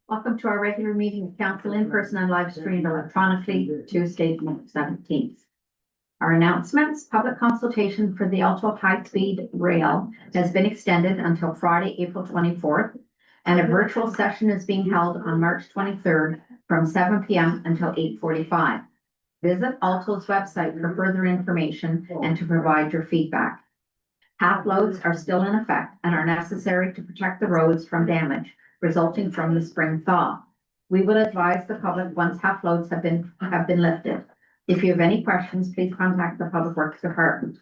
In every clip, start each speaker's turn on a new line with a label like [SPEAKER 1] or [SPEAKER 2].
[SPEAKER 1] Welcome to our regular meeting of council in person and live streamed electronically, Tuesday, March 17th. Our announcements: public consultation for the Alto High Speed Rail has been extended until Friday, April 24th, and a virtual session is being held on March 23rd from 7 p.m. until 8:45. Visit Alto's website for further information and to provide your feedback. Half loads are still in effect and are necessary to protect the roads from damage resulting from the spring thaw. We will advise the public once half loads have been lifted. If you have any questions, please contact the Public Works Department.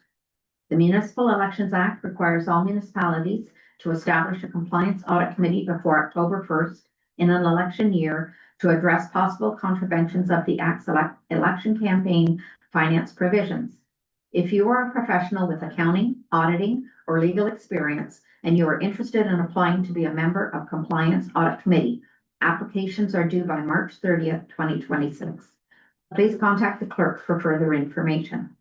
[SPEAKER 1] The Municipal Elections Act requires all municipalities to establish a compliance audit committee before October 1st in an election year to address possible contraventions of the Act's election campaign finance provisions. If you are a professional with accounting, auditing, or legal experience, and you are interested in applying to be a member of Compliance Audit Committee, applications are due by March 30th, 2026. Please contact the clerk for further information.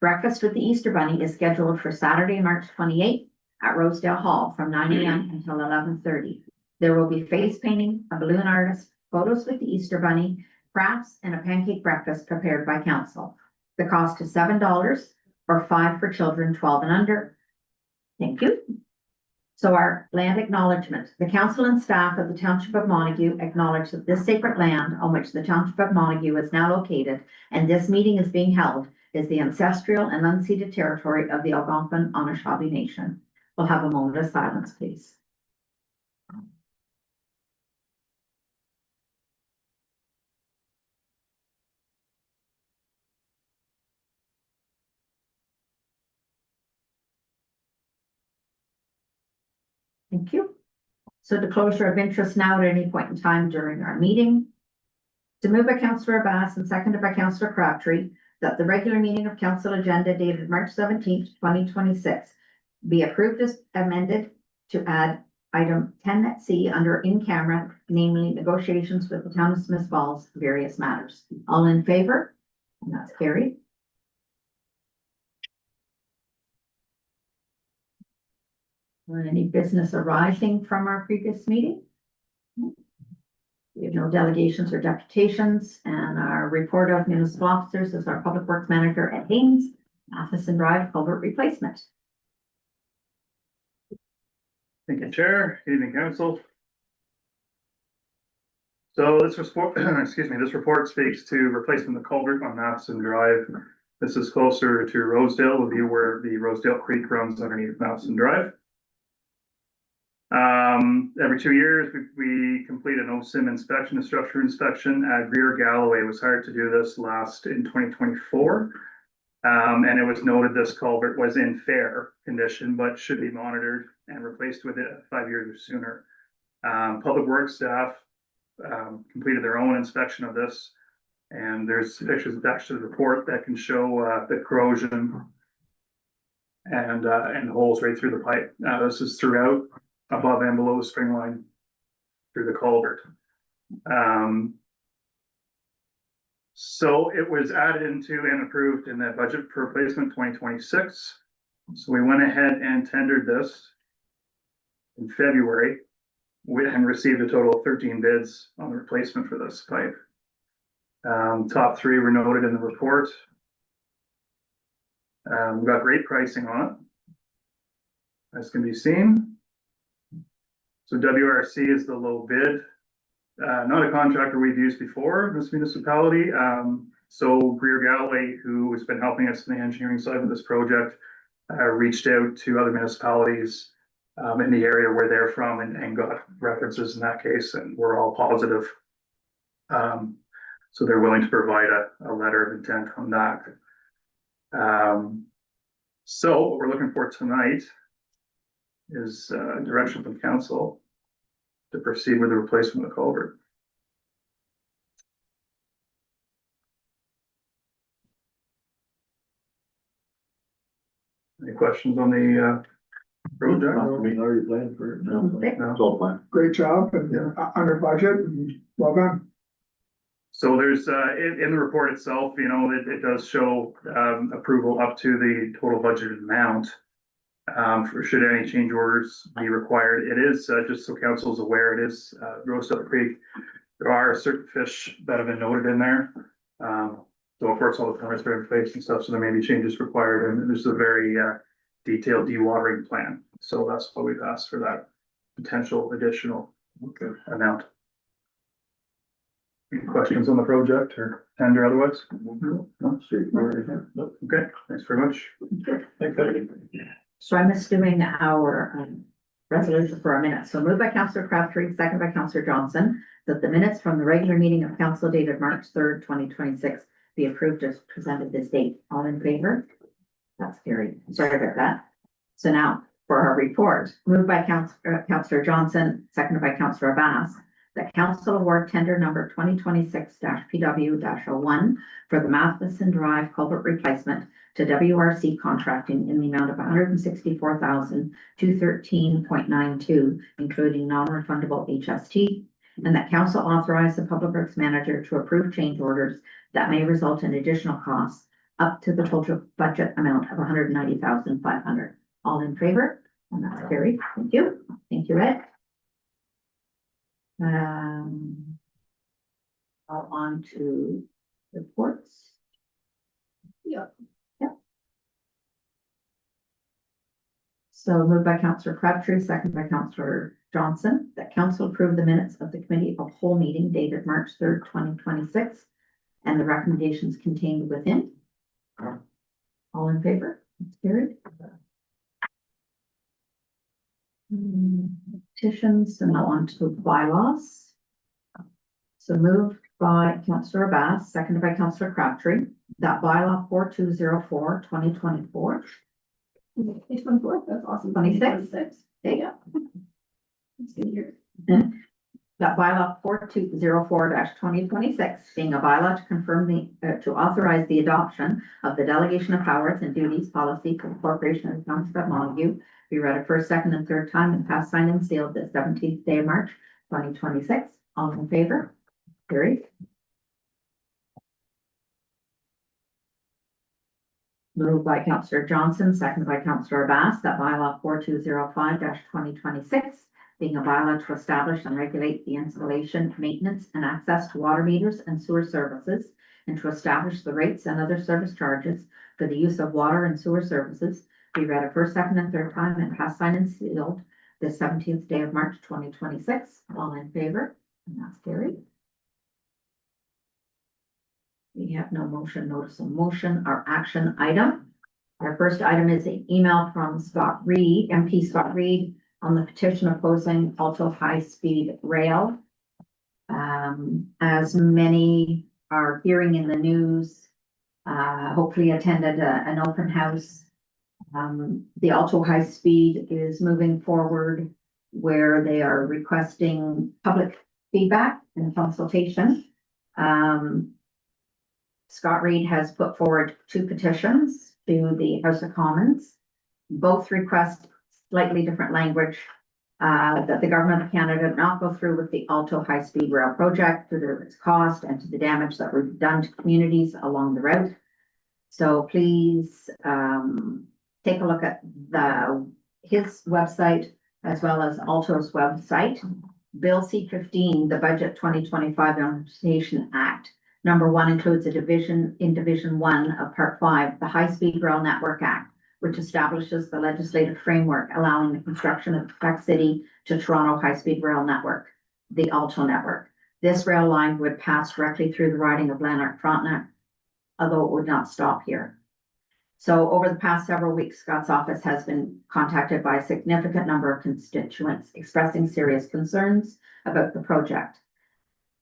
[SPEAKER 1] Breakfast with the Easter Bunny is scheduled for Saturday, March 28th at Rosedale Hall from 9 a.m. until 11:30. There will be face painting, a balloon artist, photos with the Easter Bunny, crafts, and a pancake breakfast prepared by council. The cost is $7 or $5 for children 12 and under. Thank you. So our land acknowledgement. The council and staff of the Township of Montague acknowledge that this sacred land on which the Township of Montague is now located and this meeting is being held is the ancestral and unceded territory of the Algonquin Anishinaabe Nation. We'll have a moment of silence, please. Thank you. So declosure of interest now at any point in time during our meeting. To move by Councillor Abbas and seconded by Councillor Crabtree that the regular meeting of council agenda dated March 17th, 2026 be approved as amended to add item 10C under in camera, namely negotiations with the town of Smith Falls, various matters. All in favor? And that's carried. Any business arising from our previous meeting? We have no delegations or deputations, and our report of municipal officers is our Public Works Manager at Haynes, Matheson Drive culvert replacement.
[SPEAKER 2] Thank you, Chair. Good evening, Council. So this report, this report speaks to replacement of the culvert on Matheson Drive. This is closer to Rosedale, will be where the Rosedale Creek runs underneath Matheson Drive. Every 2 years, we complete an OSIM inspection, a structure inspection. Greer Galloway was hired to do this last in 2024. And it was noted this culvert was in fair condition, but should be monitored and replaced with it 5 years or sooner. Public Works staff completed their own inspection of this, and there's pictures attached to the report that can show the corrosion and holes right through the pipe. This is throughout, above and below the spring line through the culvert. So it was added into and approved in the budget for replacement 2026. So we went ahead and tendered this in February and received a total of 13 bids on the replacement for this pipe. Top three were noted in the report. We got great pricing on it, as can be seen. So WRC is the low bid. Not a contractor we've used before in this municipality. So Greer Galloway, who has been helping us in the engineering side of this project, reached out to other municipalities in the area where they're from and got references in that case, and we're all positive. So they're willing to provide a letter of intent on that. So what we're looking for tonight is direction from council to proceed with the replacement of the culvert. Any questions on the project?
[SPEAKER 3] Already planned for it.
[SPEAKER 2] No.
[SPEAKER 3] It's all planned.
[SPEAKER 4] Great job and under budget and well done.
[SPEAKER 2] So there's in the report itself, you know, it does show approval up to the total budgeted amount. Should any change orders be required. It is, just so council is aware, it is, Rose Hill Creek. There are certain fish that have been noted in there. So of course, all the permits are in place and stuff, so there may be changes required, and there's a very, detailed dewatering plan. So that's why we've asked for that potential additional amount. Any questions on the project or tender otherwise?
[SPEAKER 3] No, straightforward.
[SPEAKER 2] Okay, thanks very much.
[SPEAKER 1] So I'm assuming our resolution for a minute. So moved by Councillor Crabtree, second by Councillor Johnson, that the minutes from the regular meeting of council dated March 3rd, 2026 be approved as presented this date. All in favor? That's carried. Sorry about that. So now for our report, moved by Councillor Johnson, seconded by Councillor Abbas, that council award tender number 2026-PW-01 for the Matheson Drive culvert replacement to WRC Contracting in the amount of 164,213.92, including non-refundable HST, and that council authorize the public works manager to approve change orders that may result in additional costs up to the total budget amount of 190,500. All in favor? And that's carried. Thank you. Thank you, Ed. All on to reports. Yep. So moved by Councillor Crabtree, second by Councillor Johnson, that council approve the minutes of the committee of whole meeting dated March 3rd, 2026, and the recommendations contained within. All in favor? That's carried. Petitions, and now on to bylaws. So moved by Councillor Abbas, seconded by Councillor Crabtree, that bylaw 4204/2024. 2024, that's awesome. 26. There you go. That's good here. That bylaw 4204/2026, being a bylaw to confirm to authorize the adoption of the delegation of powers and duties policy for the corporation of the Township of Montague, be read a first, second, and third time and passed, signed, and sealed the 17th day of March, 2026. All in favor? Carried. Moved by Councillor Johnson, seconded by Councillor Abbas, that bylaw 4205/2026, being a bylaw to establish and regulate the installation, maintenance, and access to water meters and sewer services, and to establish the rates and other service charges for the use of water and sewer services, be read a first, second, and third time and passed, signed, and sealed the 17th day of March, 2026. All in favor? And that's carried. We have no motion, notice of motion, our action item. Our first item is an email from Scott Reed, MP Scott Reed, on the petition opposing Alto high-speed rail. As many are hearing in the news, hopefully attended an open house. The Alto high-speed is moving forward where they are requesting public feedback and consultation. Scott Reed has put forward 2 petitions to the House of Commons. Both request slightly different language, that the government of Canada not go through with the Alto high-speed rail project due to its cost and to the damage that was done to communities along the route. So please take a look at his website as well as Alto's website. Bill C-15, the Budget 2025 Implementation Act. Number 1 includes a division in Division 1 of Part 5, the High Speed Rail Network Act, which establishes the legislative framework allowing the construction of the Quebec City to Toronto high-speed rail network, the Alto network. This rail line would pass directly through the riding of Lanark-Frontenac, although it would not stop here. So over the past several weeks, Scott's office has been contacted by a significant number of constituents expressing serious concerns about the project.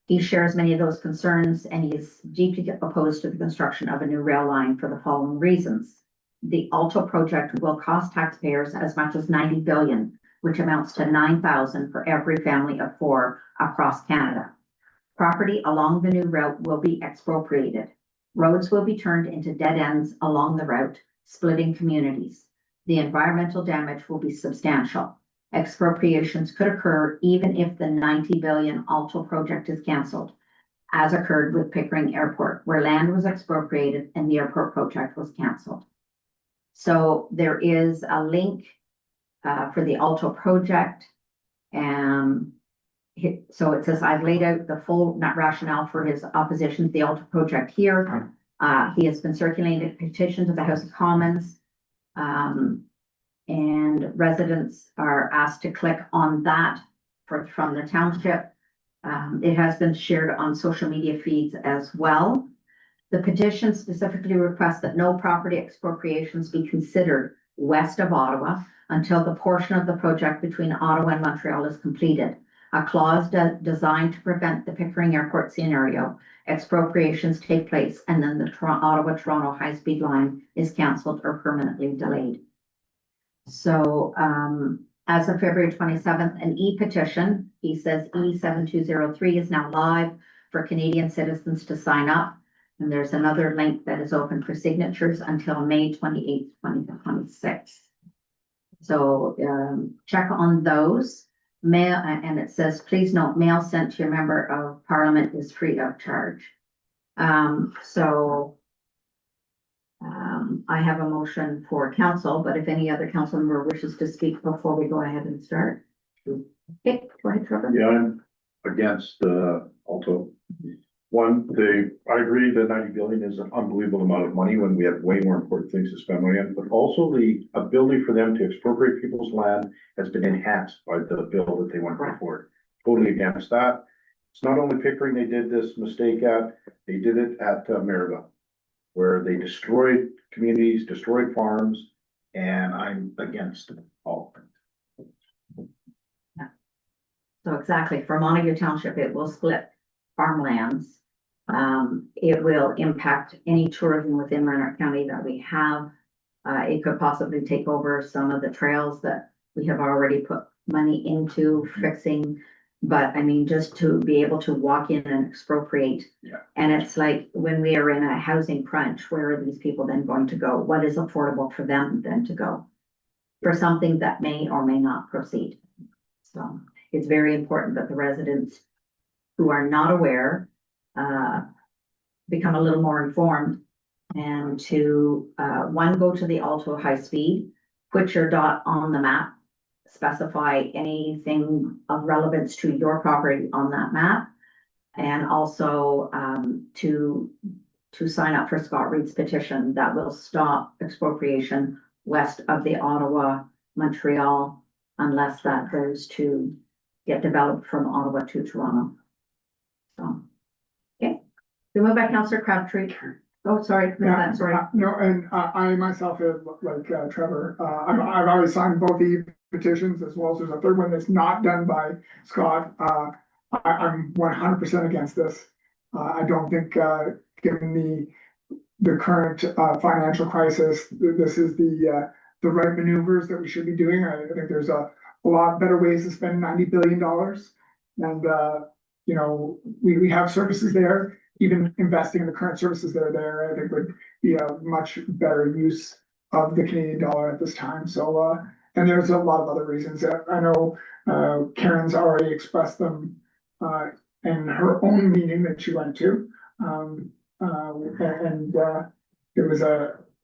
[SPEAKER 1] He shares many of those concerns, and he is deeply opposed to the construction of a new rail line for the following reasons. The Alto project will cost taxpayers as much as 90 billion, which amounts to 9,000 for every family of 4 across Canada. Property along the new route will be expropriated. Roads will be turned into dead ends along the route, splitting communities. The environmental damage will be substantial. Expropriations could occur even if the 90 billion Alto project is cancelled, as occurred with Pickering Airport, where land was expropriated and the airport project was cancelled. So there is a link for the Alto project. So it says, I've laid out the full rationale for his opposition to the Alto project here. He has been circulating a petition to the House of Commons. And residents are asked to click on that from the township. It has been shared on social media feeds as well. The petition specifically requests that no property expropriations be considered west of Ottawa until the portion of the project between Ottawa and Montreal is completed. A clause designed to prevent the Pickering Airport scenario, expropriations take place, and then the Ottawa-Toronto high-speed line is canceled or permanently delayed. So, as of February 27th, an e-petition, he says E7203 is now live for Canadian citizens to sign up. And there's another link that is open for signatures until May 28th, 2026. So, check on those. Mail, and it says, please note, mail sent to your member of parliament is free of charge. I have a motion for council, but if any other council member wishes to speak before we go ahead and start. Okay, go ahead, Trevor.
[SPEAKER 3] Yeah, I'm against the Alto. One, I agree that 90 billion is an unbelievable amount of money when we have way more important things to spend money on, but also the ability for them to expropriate people's land has been enhanced by the bill that they went before. Totally against that. It's not only Pickering they did this mistake at, they did it at Maryville, where they destroyed communities, destroyed farms, and I'm against all of it.
[SPEAKER 1] So exactly, for Montague Township, it will split farmlands. It will impact any tourism within Lanark County that we have. It could possibly take over some of the trails that we have already put money into fixing. But I mean, just to be able to walk in and expropriate.
[SPEAKER 3] Yeah.
[SPEAKER 1] And it's like, when we are in a housing crunch, where are these people then going to go? What is affordable for them then to go? For something that may or may not proceed. So it's very important that the residents who are not aware, become a little more informed, and to, one, go to the Alto high speed, put your dot on the map, specify anything of relevance to your property on that map, and also, to sign up for Scott Reed's petition that will stop expropriation west of the Ottawa, Montreal, unless that goes to get developed from Ottawa to Toronto. So, okay, we move by Councillor Crabtree. Oh, sorry, sorry.
[SPEAKER 4] No, and I myself have, like Trevor, I've already signed both the petitions, as well as there's a third one that's not done by Scott. I'm 100% against this. I don't think, given the current financial crisis, this is the right maneuvers that we should be doing. I think there's a lot better ways to spend $90 billion. And, you know, we have services there. Even investing in the current services that are there, I think would be a much better use of the Canadian dollar at this time. So, and there's a lot of other reasons. I know Karen's already expressed them in her own meeting that she went to.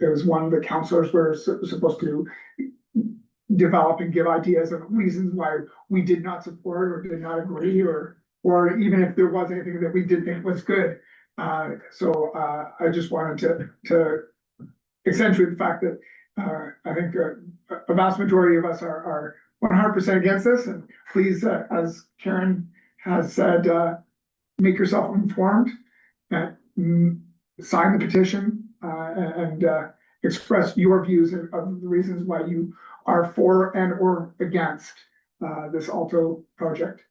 [SPEAKER 4] It was one of the councillors were supposed to develop and give ideas of reasons why we did not support or did not agree, or even if there was anything that we did think was good. So I just wanted to accentuate the fact that I think a vast majority of us are 100% against this. And please, as Karen has said, make yourself informed, sign the petition, and express your views of the reasons why you are for and or against this Alto project.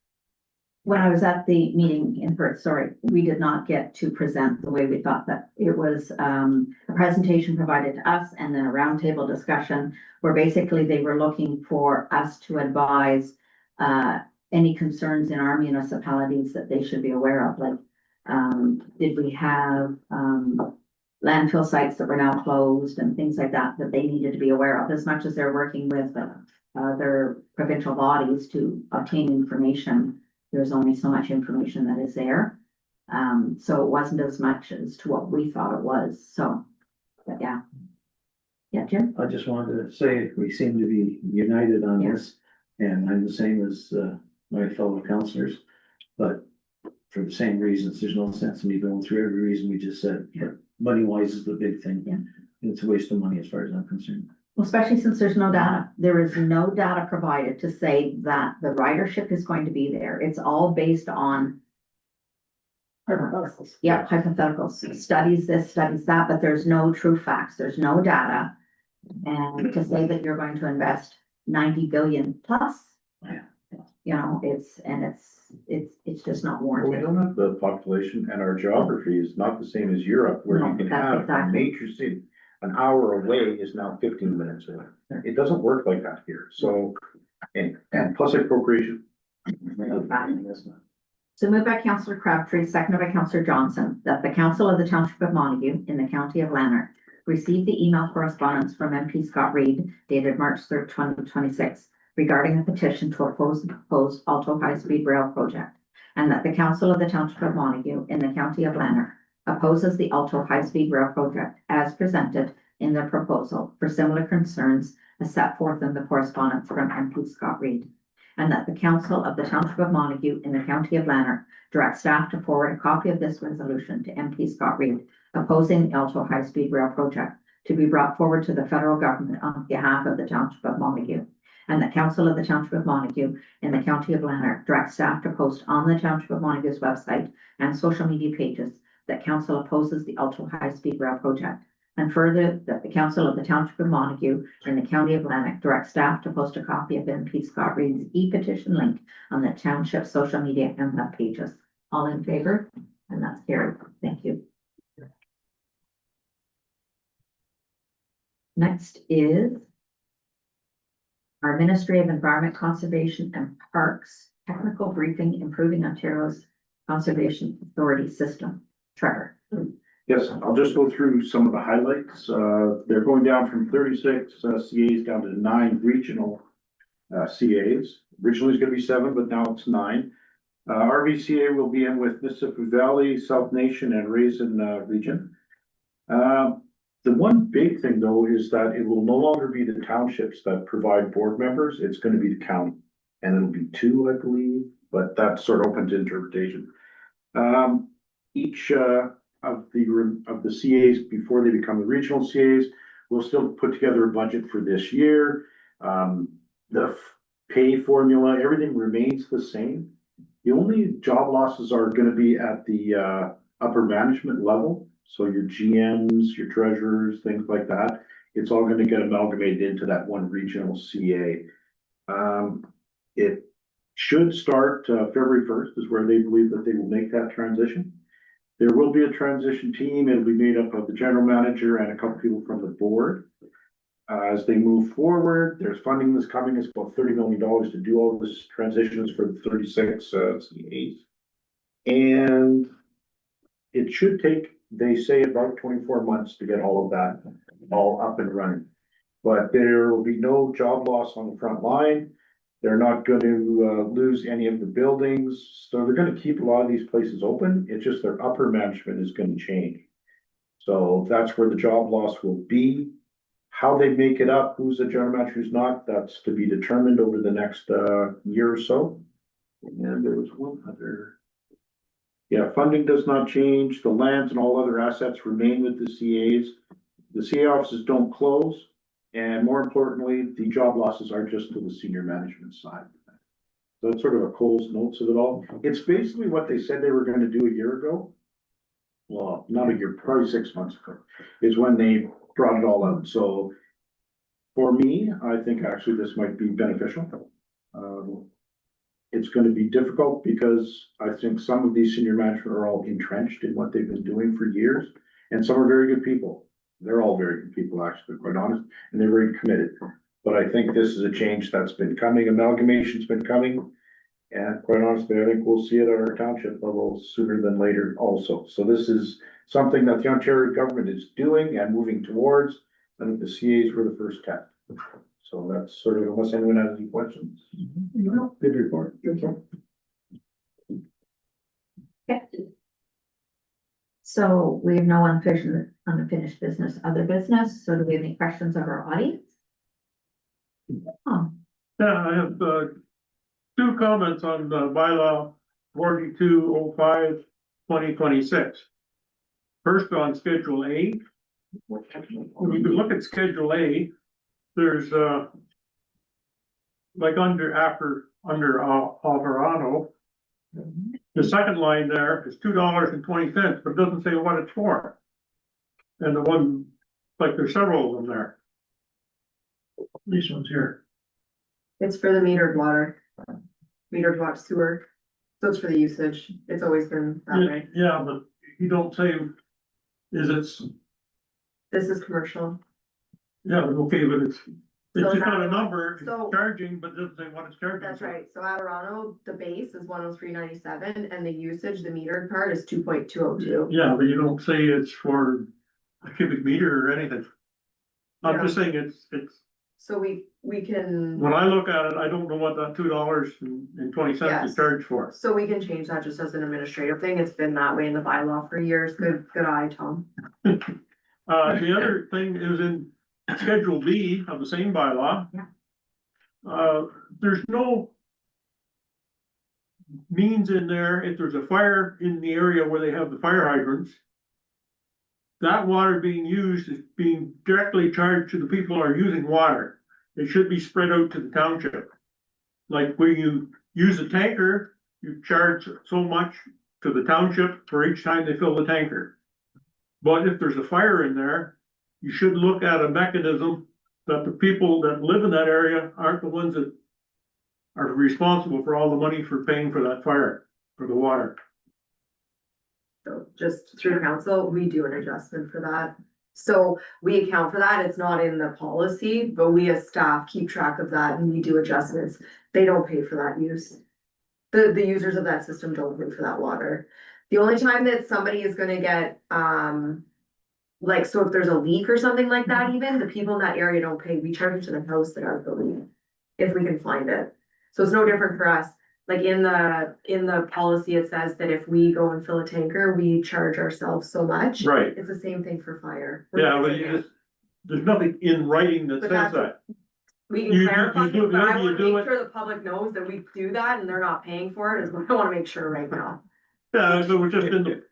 [SPEAKER 1] When I was at the meeting in Perth, sorry, we did not get to present the way we thought. That it was a presentation provided to us and then a roundtable discussion where basically they were looking for us to advise any concerns in our municipalities that they should be aware of. Like, did we have landfill sites that were now closed and things like that that they needed to be aware of, as much as they're working with their provincial bodies to obtain information. There's only so much information that is there. So it wasn't as much as to what we thought it was. So, but yeah. Yeah, Jim?
[SPEAKER 5] I just wanted to say, we seem to be united on
[SPEAKER 1] Yeah.
[SPEAKER 5] this, and I'm the same as, my fellow counselors. But for the same reasons, there's no sense in me going through every reason we just said, but money wise is the big thing.
[SPEAKER 1] Yeah.
[SPEAKER 5] It's a waste of money as far as I'm concerned.
[SPEAKER 1] Well, especially since there's no data. There is no data provided to say that the ridership is going to be there. It's all based on,
[SPEAKER 4] Hypotheticals.
[SPEAKER 1] yeah, hypotheticals, studies this, studies that, but there's no true facts. There's no data. And to say that you're going to invest 90 billion plus,
[SPEAKER 5] Yeah.
[SPEAKER 1] you know, it's just not
[SPEAKER 3] Well, we
[SPEAKER 1] warranted.
[SPEAKER 3] don't have the population, and our geography is not the same as Europe, where
[SPEAKER 1] No,
[SPEAKER 3] you can
[SPEAKER 1] that's
[SPEAKER 3] have a
[SPEAKER 1] exactly.
[SPEAKER 3] major city. An hour away is now 15 minutes away. It doesn't work like that here, so, and plus appropriation.
[SPEAKER 1] So moved by Councillor Crabtree, seconded by Councillor Johnson, that the Council of the Township of Montague in the County of Lanark received the email correspondence from MP Scott Reed dated March 3rd, 2026, regarding a petition to oppose the proposed Alto High-Speed Rail project, and that the Council of the Township of Montague in the County of Lanark opposes the Alto High-Speed Rail project as presented in the proposal for similar concerns as set forth in the correspondence from MP Scott Reed, and that the Council of the Township of Montague in the County of Lanark direct staff to forward a copy of this resolution to MP Scott Reed opposing the Alto High-Speed Rail project to be brought forward to the federal government on behalf of the Township of Montague, and the Council of the Township of Montague in the County of Lanark direct staff to post on the Township of Montague's website and social media pages that Council opposes the Alto High-Speed Rail project, and further that the Council of the Township of Montague in the County of Lanark direct staff to post a copy of MP Scott Reed's e-petition link on the Township social media and web pages. All in favor? And that's carried. Thank you. Next is our Ministry of Environment Conservation and Parks Technical Briefing Improving Ontario's Conservation Authority System. Trevor.
[SPEAKER 3] Yes, I'll just go through some of the highlights. They're going down from 36 CAs down to 9 regional CAs. Originally it's gonna be 7, but now it's 9. RVCA will be in with Mississippi Valley, South Nation, and Raisin region. The one big thing though is that it will no longer be the townships that provide board members, it's gonna be the county. And it'll be 2, I believe, but that's sort of open to interpretation. Each of the CAs before they become the regional CAs, we'll still put together a budget for this year. The pay formula, everything remains the same. The only job losses are gonna be at the upper management level. So your GMs, your treasurers, things like that, it's all gonna get amalgamated into that one regional CA. It should start February 1st is where they believe that they will make that transition. There will be a transition team. It'll be made up of the general manager and a couple people from the board. As they move forward, there's funding that's coming. It's about $30 million to do all this transitions for the 36 CAs. And it should take, they say, about 24 months to get all of that all up and running. But there will be no job loss on the front line. They're not going to lose any of the buildings, so they're going to keep a lot of these places open. It's just their upper management is going to change. So that's where the job loss will be. How they make it up, who's the general manager, who's not, that's to be determined over the next year or so. And there was one other. Yeah, funding does not change. The lands and all other assets remain with the CAs. The CA offices don't close. And more importantly, the job losses are just to the senior management side. So it's sort of a Coles Notes of it all. It's basically what they said they were going to do a year ago. Well, not a year, probably 6 months ago, is when they brought it all out. So for me, I think actually this might be beneficial. It's going to be difficult because I think some of these senior management are all entrenched in what they've been doing for years. And some are very good people. They're all very good people, actually, quite honest, and they're very committed. But I think this is a change that's been coming. Amalgamation's been coming. And quite honestly, I think we'll see it at our township level sooner than later also. So this is something that the Ontario government is doing and moving towards. I think the CAs were the first step. So that's sort of, unless anyone has any questions. Good report.
[SPEAKER 4] Good job.
[SPEAKER 1] Okay. So we have no unfinished business, other business, so do we have any questions of our audience? Oh,
[SPEAKER 6] Yeah, I have, two comments on the bylaw 4205/2026. First on Schedule A. When you look at Schedule A, there's, like under Alvarado, the second line there is $2.20, but it doesn't say what it's for. And the one, like there's several of them there. These ones here.
[SPEAKER 7] It's for the metered water, sewer, so it's for the usage, it's always been that way,
[SPEAKER 6] Yeah, but you don't say, this
[SPEAKER 7] this is commercial.
[SPEAKER 6] yeah, okay, but it's
[SPEAKER 7] So
[SPEAKER 6] just
[SPEAKER 7] now-
[SPEAKER 6] got a number, it's
[SPEAKER 7] so-
[SPEAKER 6] charging, but it doesn't say what it's charging.
[SPEAKER 7] That's
[SPEAKER 6] for.
[SPEAKER 7] right, so Adirano, the base is 103.97, and the usage, the metered part is 2.202.
[SPEAKER 6] Yeah, but you don't say it's for a cubic meter or anything. I'm just saying it's,
[SPEAKER 7] So we can,
[SPEAKER 6] when I look at it, I don't know what that $2.20
[SPEAKER 7] Yes.
[SPEAKER 6] is charged for.
[SPEAKER 7] so we can change that just as an administrative thing, it's been that way in the bylaw for years, good eye, Tom.
[SPEAKER 6] The other thing is in Schedule B of the same bylaw.
[SPEAKER 1] Yeah.
[SPEAKER 6] There's no means in there, if there's a fire in the area where they have the fire hydrants, that water being used is being directly charged to the people who are using water. It should be spread out to the township. Like when you use a tanker, you charge so much to the township for each time they fill the tanker. But if there's a fire in there, you should look at a mechanism that the people that live in that area aren't the ones that are responsible for all the money for paying for that fire, for the water.
[SPEAKER 7] So just through council, we do an adjustment for that. So we account for that, it's not in the policy, but we as staff keep track of that and we do adjustments. They don't pay for that use. The users of that system don't pay for that water. The only time that somebody is gonna get, like, so if there's a leak or something like that, even, the people in that area don't pay, we charge it to the house that has the leak. If we can find it. So it's no different for us. Like in the policy, it says that if we go and fill a tanker, we charge ourselves so much.
[SPEAKER 6] Right.
[SPEAKER 7] It's the same thing for fire.
[SPEAKER 6] Yeah, but you just, there's nothing in writing that
[SPEAKER 7] But
[SPEAKER 6] says
[SPEAKER 7] that's-
[SPEAKER 6] that.
[SPEAKER 7] We
[SPEAKER 6] you
[SPEAKER 7] can
[SPEAKER 6] do-
[SPEAKER 7] clarify,
[SPEAKER 6] you do-
[SPEAKER 7] it, but I
[SPEAKER 6] maybe you
[SPEAKER 7] wanna
[SPEAKER 6] do
[SPEAKER 7] make
[SPEAKER 6] it-
[SPEAKER 7] sure the public knows that we do that and they're not paying for it, is what I wanna make sure right now.
[SPEAKER 6] Yeah, so we're just in the,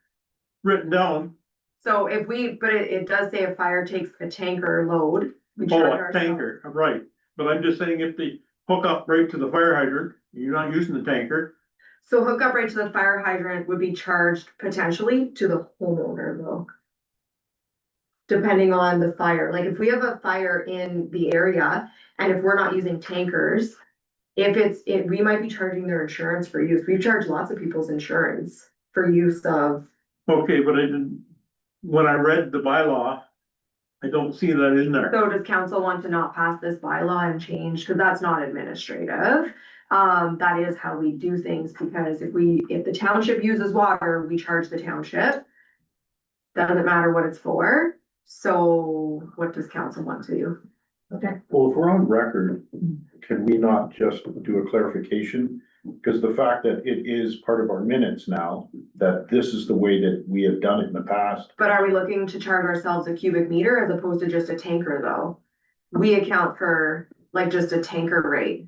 [SPEAKER 6] written down,
[SPEAKER 7] So if but it does say if fire takes a tanker load, we charge
[SPEAKER 6] a
[SPEAKER 7] ourselves.
[SPEAKER 6] tanker, right. But I'm just saying if they hook up right to the fire hydrant, you're not using the tanker.
[SPEAKER 7] So hook up right to the fire hydrant would be charged potentially to the homeowner though. Depending on the fire, like if we have a fire in the area and if we're not using tankers. We might be charging their insurance for use. We've charged lots of people's insurance for use of.
[SPEAKER 6] Okay, but I didn't, when I read the bylaw, I don't see that in there.
[SPEAKER 7] So does council want to not pass this bylaw and change, cause that's not administrative. That is how we do things, because if the township uses water, we charge the township. Doesn't matter what it's for, so what does council want to do?
[SPEAKER 3] Well, if we're on record, can we not just do a clarification? Because the fact that it is part of our minutes now, that this is the way that we have done it in the past.
[SPEAKER 7] But are we looking to charge ourselves a cubic meter as opposed to just a tanker though? We account for like just a tanker rate.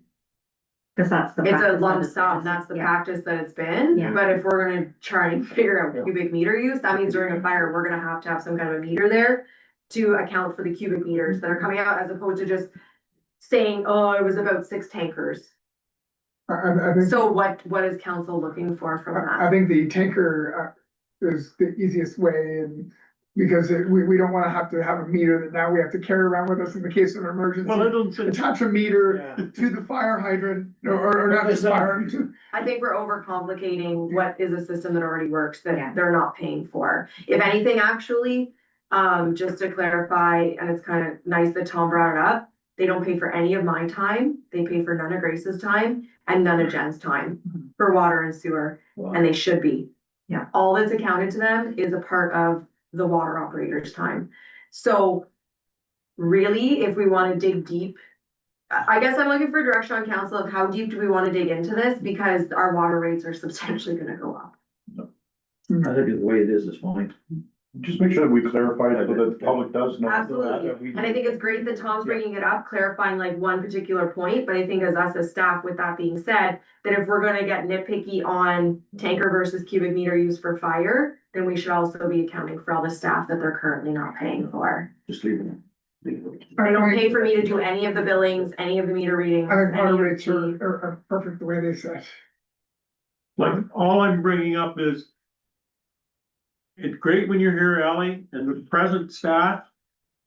[SPEAKER 1] cause that's the.
[SPEAKER 7] It's a
[SPEAKER 1] practice
[SPEAKER 7] lump
[SPEAKER 1] that it's
[SPEAKER 7] sum,
[SPEAKER 1] been.
[SPEAKER 7] that's the
[SPEAKER 1] Yeah.
[SPEAKER 7] practice that it's been,
[SPEAKER 1] Yeah.
[SPEAKER 7] but if we're gonna try and figure out cubic meter use, that means during a fire, we're gonna have to have some kind of a meter there. To account for the cubic meters that are coming out as opposed to just saying, oh, it was about 6 tankers.
[SPEAKER 4] I think,
[SPEAKER 7] So what is council looking for from
[SPEAKER 4] I
[SPEAKER 7] that?
[SPEAKER 4] think the tanker, is the easiest way and. Because we don't wanna have to have a meter that now we have to carry around with us in the case of an emergency.
[SPEAKER 6] Well, I don't say,
[SPEAKER 4] Attach a meter to the fire hydrant, or not just fire, to
[SPEAKER 7] I think we're overcomplicating what is a system that already works
[SPEAKER 1] Yeah.
[SPEAKER 7] that they're not paying for. If anything, actually, just to clarify, and it's kind of nice that Tom brought it up, they don't pay for any of my time, they pay for none of Grace's time and none of Jen's time for water and sewer, and they should be.
[SPEAKER 1] Yeah.
[SPEAKER 7] All that's accounted to them is a part of the water operator's time. So really, if we wanna dig deep, I guess I'm looking for direction on council of how deep do we wanna dig into this, because our water rates are substantially gonna go up.
[SPEAKER 5] I think the way it is fine.
[SPEAKER 3] Just make sure that we clarify it so that the public does know.
[SPEAKER 7] Absolutely. And I think it's great that Tom's bringing it up, clarifying like one particular point, but I think as us as staff, with that being said, that if we're gonna get nitpicky on tanker versus cubic meter used for fire, then we should also be accounting for all the staff that they're currently not paying for.
[SPEAKER 5] Just leave it. Leave it.
[SPEAKER 7] They don't pay for me to do any of the billings, any of the meter readings.
[SPEAKER 4] I think
[SPEAKER 7] any
[SPEAKER 4] water
[SPEAKER 7] of
[SPEAKER 4] rates
[SPEAKER 7] the-
[SPEAKER 4] are perfect the way they said.
[SPEAKER 6] Like, all I'm bringing up is it's great when you're here, Ally, and the present staff,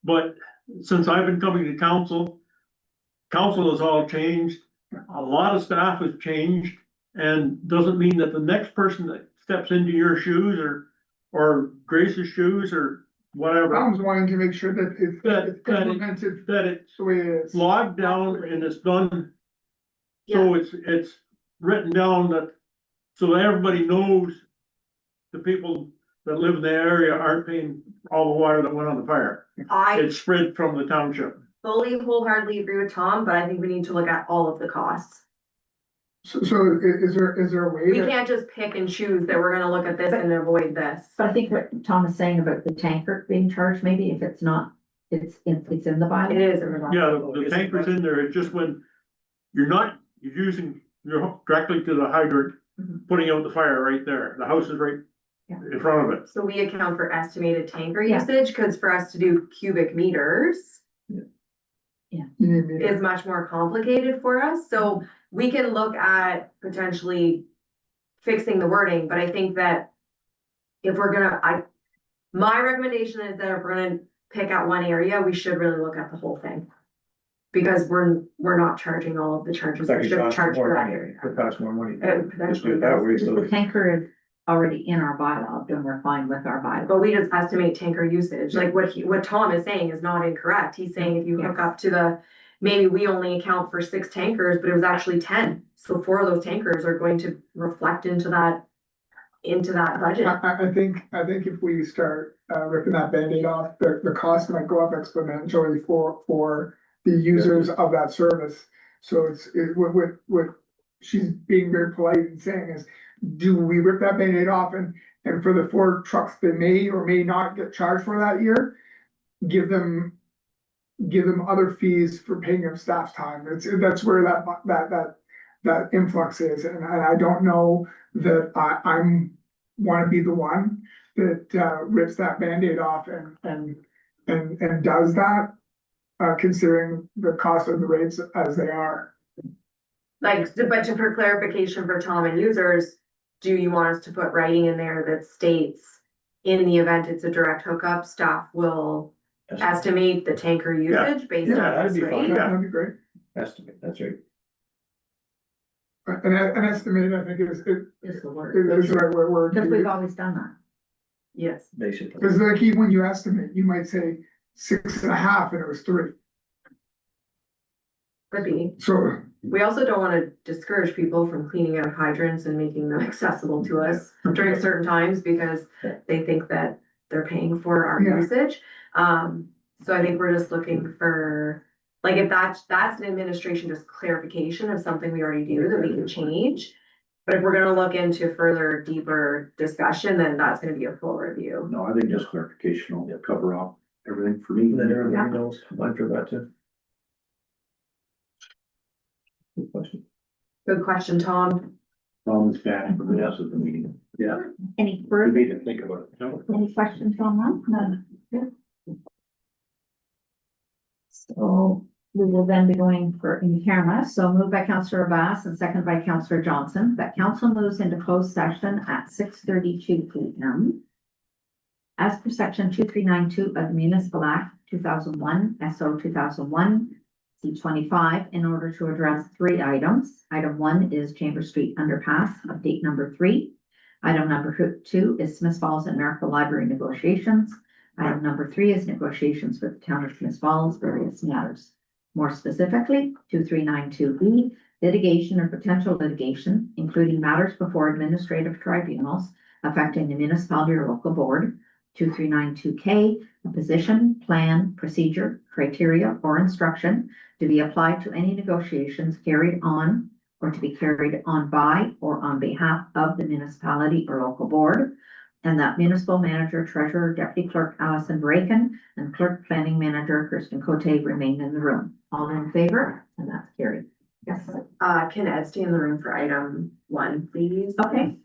[SPEAKER 6] but since I've been coming to council, council has all changed, a lot of staff has changed, and doesn't mean that the next person that steps into your shoes or Grace's shoes or whatever,
[SPEAKER 4] Tom's wanting to make sure that it's
[SPEAKER 6] that
[SPEAKER 4] implemented
[SPEAKER 6] it's
[SPEAKER 4] the way it is.
[SPEAKER 6] logged down and it's done. So it's written down that, so that everybody knows the people that live in the area aren't paying all the water that went on the fire.
[SPEAKER 7] I
[SPEAKER 6] It's spread from the township.
[SPEAKER 7] fully wholeheartedly agree with Tom, but I think we need to look at all of the costs.
[SPEAKER 4] So is there a way
[SPEAKER 7] We
[SPEAKER 4] that,
[SPEAKER 7] can't just pick and choose that we're gonna look at this and avoid this.
[SPEAKER 1] But I think what Tom is saying about the tanker being charged, maybe if it's not, it's in the bylaw.
[SPEAKER 7] It is in the law.
[SPEAKER 6] Yeah, the tanker's in there, it's just when you're using, you're hooked directly to the hydrant,
[SPEAKER 1] Mhm.
[SPEAKER 6] putting out the fire right there, the house is right
[SPEAKER 1] Yeah.
[SPEAKER 6] in front of it.
[SPEAKER 7] So we account for estimated tanker
[SPEAKER 1] Yeah.
[SPEAKER 7] usage, cause for us to do cubic meters
[SPEAKER 4] you need me
[SPEAKER 7] is
[SPEAKER 4] to,
[SPEAKER 7] much more complicated for us, so we can look at potentially fixing the wording, but I think that if we're gonna, my recommendation is that if we're gonna pick out one area, we should really look at the whole thing. Because we're not charging all of the charges, we should charge for that area.
[SPEAKER 5] Could cost more money.
[SPEAKER 7] It
[SPEAKER 5] Just do
[SPEAKER 7] potentially
[SPEAKER 5] it that
[SPEAKER 7] does.
[SPEAKER 5] way,
[SPEAKER 1] If
[SPEAKER 5] so.
[SPEAKER 1] the tanker is already in our bylaw, then we're fine with our bylaw.
[SPEAKER 7] But we just estimate tanker usage, like what Tom is saying is not incorrect, he's saying if you hook up to the, maybe we only account for 6 tankers, but it was actually 10. So 4 of those tankers are going to reflect into that budget.
[SPEAKER 4] I think if we start ripping that Band-Aid off, the cost might go up exponentially for the users of that service. So what she's being very polite and saying is, do we rip that Band-Aid off and for the 4 trucks they may or may not get charged for that year, give them other fees for paying of staff's time. That's where that influx is, and I don't know that I'm wanna be the one that rips that Band-Aid off and does that, considering the cost of the rates as they are.
[SPEAKER 7] Like, but for clarification for Tom and users, do you want us to put writing in there that states, in the event it's a direct hookup, staff will estimate the tanker usage based
[SPEAKER 5] Yeah,
[SPEAKER 7] on
[SPEAKER 5] that'd
[SPEAKER 7] this
[SPEAKER 5] be fine.
[SPEAKER 7] rate?
[SPEAKER 4] That'd be great.
[SPEAKER 5] Estimate, that's right.
[SPEAKER 4] An estimate, I think is
[SPEAKER 1] Is the word.
[SPEAKER 4] the right word.
[SPEAKER 1] Because we've always done that.
[SPEAKER 7] Yes.
[SPEAKER 5] Basically.
[SPEAKER 4] Cause like even when you estimate, you might say 6.5 and it was 3.
[SPEAKER 7] Could be.
[SPEAKER 4] So
[SPEAKER 7] We also don't wanna discourage people from cleaning out hydrants and making them accessible to us during certain times because they think that they're paying for our
[SPEAKER 4] Yeah.
[SPEAKER 7] usage. So I think we're just looking for, like, if that's an administration, just clarification of something we already do that we can change. But if we're gonna look into further deeper discussion, then that's gonna be a full review.
[SPEAKER 3] No, I think just clarification will cover up everything for me.
[SPEAKER 5] Then everybody knows, I forgot to. Good question.
[SPEAKER 7] Good question, Tom.
[SPEAKER 3] Tom's back from the rest of the meeting.
[SPEAKER 5] Yeah.
[SPEAKER 1] Any
[SPEAKER 3] We
[SPEAKER 1] further,
[SPEAKER 3] need to think about it. No?
[SPEAKER 1] any questions on that? None. Good. So we will then be going for in camera. So moved by Councillor Bass and seconded by Councillor Johnson, that council moves into closed session at 6:32 p.m. As per section 2392 of the Municipal Act 2001, SO 2001, C25, in order to address 3 items. Item 1 is Chambers Street Underpass, update number 3. Item number 2 is Smith Falls and Miracle Library negotiations. Item number 3 is negotiations with the town of Smith Falls, various matters. More specifically, 2392B, litigation or potential litigation, including matters before administrative tribunals affecting the municipality or local board. 2392K, a position, plan, procedure, criteria, or instruction to be applied to any negotiations carried on or to be carried on by or on behalf of the municipality or local board. And that municipal manager, treasurer, deputy clerk Allison Bracken, and clerk planning manager Kirsten Cote remain in the room. All in favor? And that's carried. Yes,
[SPEAKER 7] Can Ed stay in the room for item 1, please?
[SPEAKER 1] okay.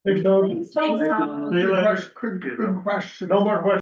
[SPEAKER 6] Thanks, Doug.
[SPEAKER 1] Thanks,
[SPEAKER 6] See you later.
[SPEAKER 4] Good question.
[SPEAKER 6] No more questions.